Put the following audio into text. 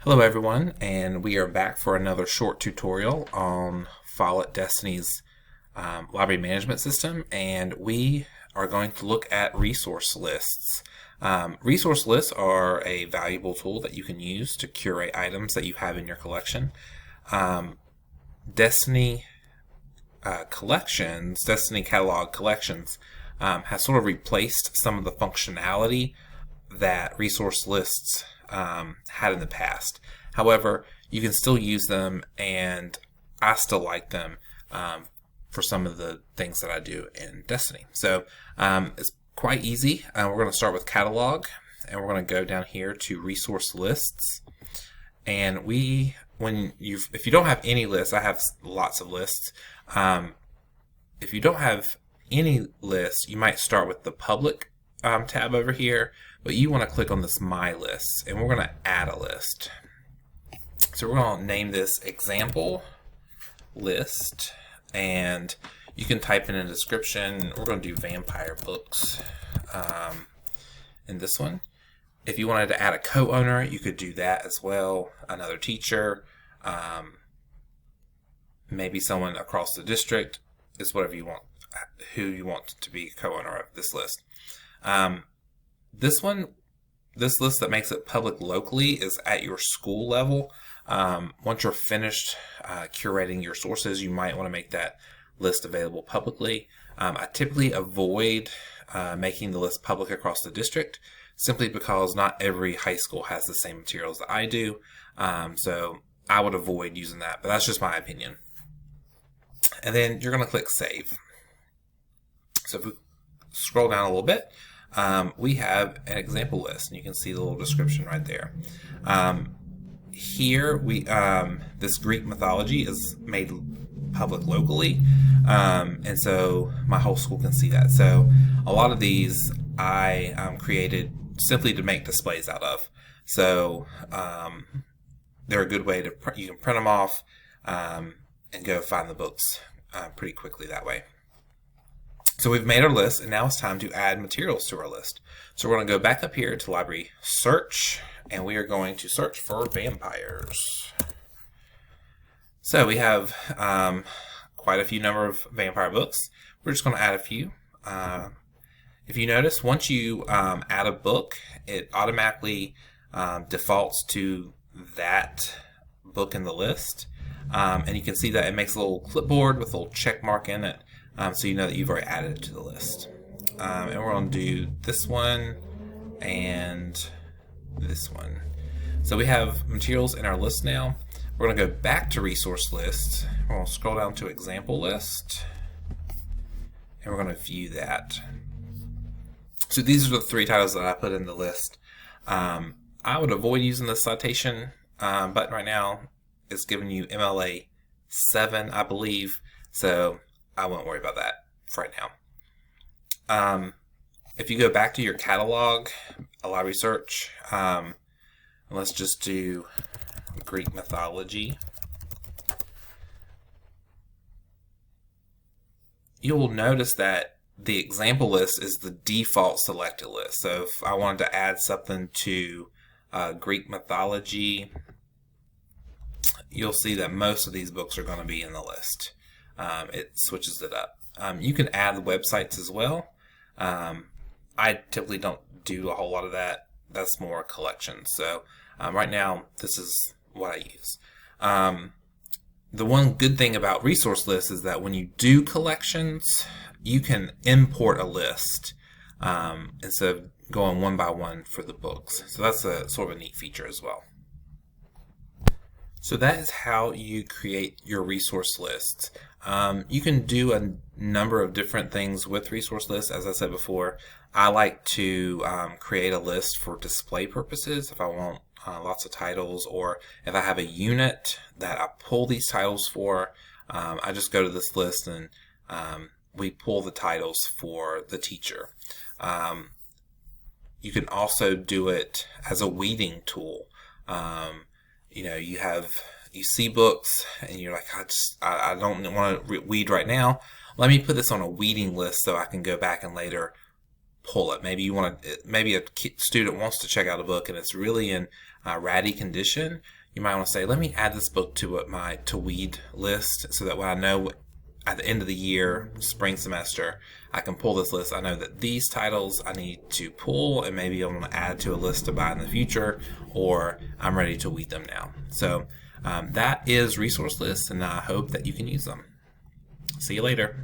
Hello everyone, and we are back for another short tutorial on Follett Destiny's library management system, and we are going to look at resource lists. Resource lists are a valuable tool that you can use to curate items that you have in your collection. Destiny Destiny Catalog Collections has sort of replaced some of the functionality that resource lists had in the past. However, you can still use them, and I still like them for some of the things that I do in Destiny. So it's quite easy. We're going to start with catalog, and we're going to go down here to resource lists. And if you don't have any lists, I have lots of lists. If you don't have any lists, you might start with the public tab over here, but you want to click on this My Lists, and we're going to add a list. So we're going to name this example list, and you can type in a description. We're going to do vampire books in this one. If you wanted to add a co-owner, you could do that as well. Another teacher, maybe someone across the district. It's whatever you want, who you want to be co-owner of this list. This list that makes it public locally is at your school level. Once you're finished curating your sources, you might want to make that list available publicly. I typically avoid making the list public across the district, simply because not every high school has the same materials that I do. So I would avoid using that, but that's just my opinion. And then you're going to click Save. So if we scroll down a little bit, we have an example list, and you can see the little description right there. Here, this Greek mythology is made public locally, and so my whole school can see that. So a lot of these I created simply to make displays out of. So they're a good way to you can print them off and go find the books pretty quickly that way. So we've made our list, and now it's time to add materials to our list. So we're going to go back up here to Library Search, and we are going to search for vampires. So we have quite a few number of vampire books. We're just going to add a few. If you notice, once you add a book, it automatically defaults to that book in the list. And you can see that it makes a little clipboard with a little check mark in it. So you know that you've already added it to the list. And we're going to do this one and this one. So we have materials in our list now. We're going to go back to resource list. We're going to scroll down to example list, and we're going to view that. So these are the three titles that I put in the list. I would avoid using the citation button right now. It's giving you MLA 7, I believe. So I won't worry about that for right now. If you go back to your catalog, a library search, let's just do Greek mythology. You'll notice that the example list is the default selected list. So if I wanted to add something to Greek mythology, you'll see that most of these books are going to be in the list. It switches it up. You can add the websites as well. I typically don't do a whole lot of that. That's more collections. So right now, this is what I use. The one good thing about resource lists is that when you do collections, you can import a list instead of going one by one for the books. So that's a sort of a neat feature as well. So that is how you create your resource lists. You can do a number of different things with resource lists. As I said before, I like to create a list for display purposes if I want lots of titles, or if I have a unit that I pull these titles for. I just go to this list and we pull the titles for the teacher. You can also do it as a weeding tool. You see books and you're like, I don't want to weed right now. Let me put this on a weeding list so I can go back and later pull it. Maybe a student wants to check out a book and it's really in ratty condition, you might want to say, let me add this book to my to read list, so that when I know at the end of the year, spring semester, I can pull this list. I know that these titles I need to pull, and maybe I'm going to add to a list to buy in the future, or I'm ready to read them now. So that is resource lists, and I hope that you can use them. See you later.